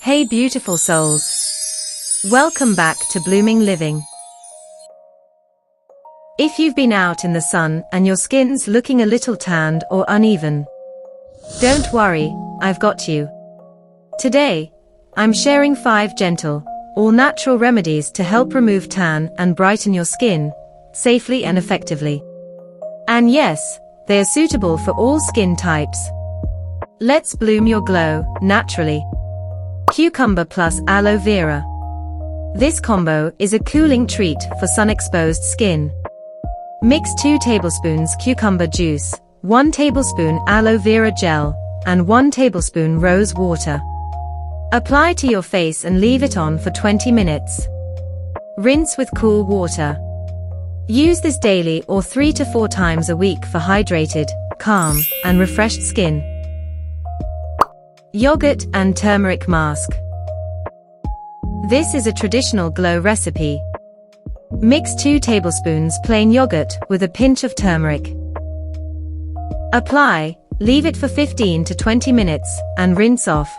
Hey beautiful souls! Welcome back to Blooming Living. If you've been out in the sun and your skin's looking a little tanned or uneven, don't worry, I've got you. Today, I'm sharing 5 gentle, all-natural remedies to help remove tan and brighten your skin, safely and effectively. And yes, they are suitable for all skin types. Let's bloom your glow, naturally. Cucumber plus aloe vera. This combo is a cooling treat for sun-exposed skin. Mix 2 tablespoons cucumber juice, 1 tablespoon aloe vera gel, and 1 tablespoon rose water. Apply to your face and leave it on for 20 minutes. Rinse with cool water. Use this daily or 3 to 4 times a week for hydrated, calm, and refreshed skin. Yogurt and turmeric mask. This is a traditional glow recipe. Mix 2 tablespoons plain yogurt with a pinch of turmeric. Apply, leave it for 15 to 20 minutes, and rinse off.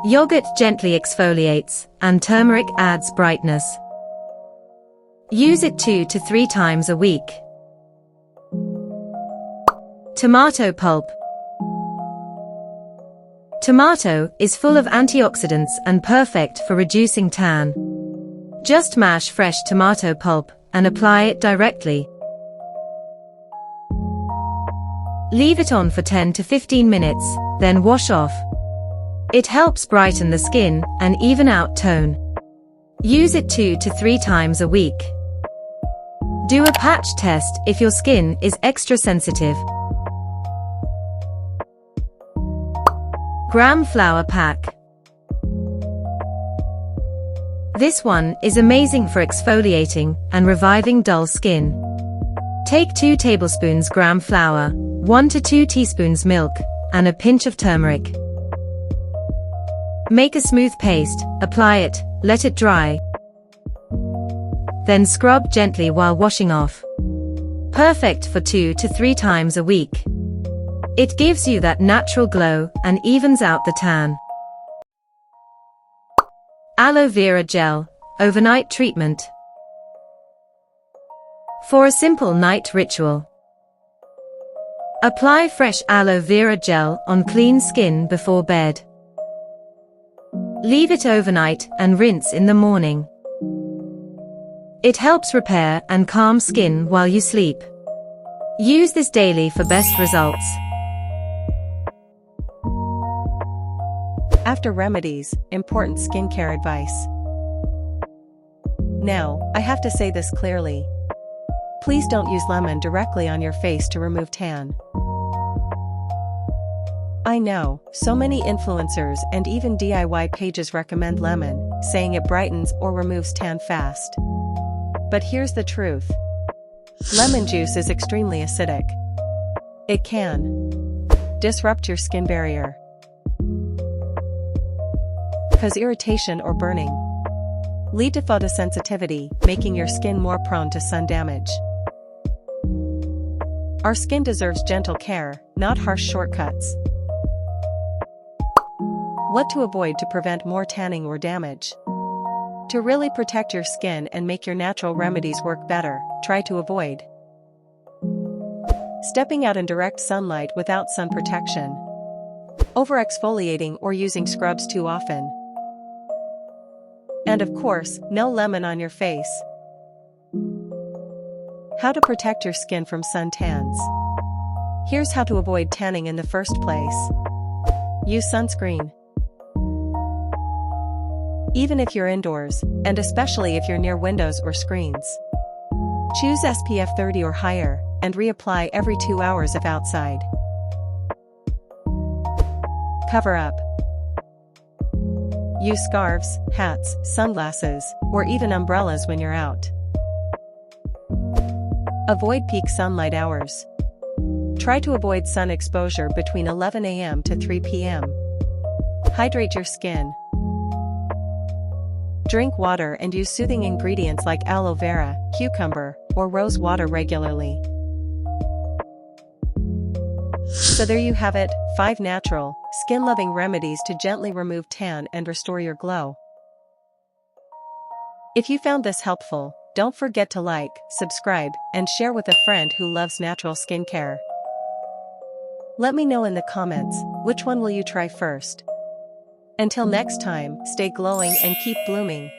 Yogurt gently exfoliates, and turmeric adds brightness. Use it 2 to 3 times a week. Tomato pulp. Tomato is full of antioxidants and perfect for reducing tan. Just mash fresh tomato pulp and apply it directly. Leave it on for 10 to 15 minutes, then wash off. It helps brighten the skin and even out tone. Use it 2 to 3 times a week. Do a patch test if your skin is extra sensitive. Gram flour pack. This one is amazing for exfoliating and reviving dull skin. Take 2 tablespoons gram flour, 1 to 2 teaspoons milk, and a pinch of turmeric. Make a smooth paste, apply it, let it dry. Then scrub gently while washing off. Perfect for 2 to 3 times a week. It gives you that natural glow and evens out the tan. Aloe vera gel, overnight treatment. For a simple night ritual. Apply fresh aloe vera gel on clean skin before bed. Leave it overnight and rinse in the morning. It helps repair and calm skin while you sleep. Use this daily for best results. After remedies, important skincare advice. Now, I have to say this clearly. Please don't use lemon directly on your face to remove tan. I know, so many influencers and even DIY pages recommend lemon, saying it brightens or removes tan fast. But here's the truth. Lemon juice is extremely acidic. It can disrupt your skin barrier, cause irritation or burning, lead to photosensitivity, making your skin more prone to sun damage. Our skin deserves gentle care, not harsh shortcuts. What to avoid to prevent more tanning or damage? To really protect your skin and make your natural remedies work better, try to avoid stepping out in direct sunlight without sun protection, over-exfoliating or using scrubs too often, and of course, no lemon on your face. How to protect your skin from sun tans. Here's how to avoid tanning in the first place. Use sunscreen. Even if you're indoors, and especially if you're near windows or screens. Choose SPF 30 or higher, and reapply every 2 hours if outside. Cover up. Use scarves, hats, sunglasses, or even umbrellas when you're out. Avoid peak sunlight hours. Try to avoid sun exposure between 11 a.m. to 3 p.m. Hydrate your skin. Drink water and use soothing ingredients like aloe vera, cucumber, or rose water regularly. So there you have it, 5 natural, skin-loving remedies to gently remove tan and restore your glow. If you found this helpful, don't forget to like, subscribe, and share with a friend who loves natural skincare. Let me know in the comments, which one will you try first? Until next time, stay glowing and keep blooming.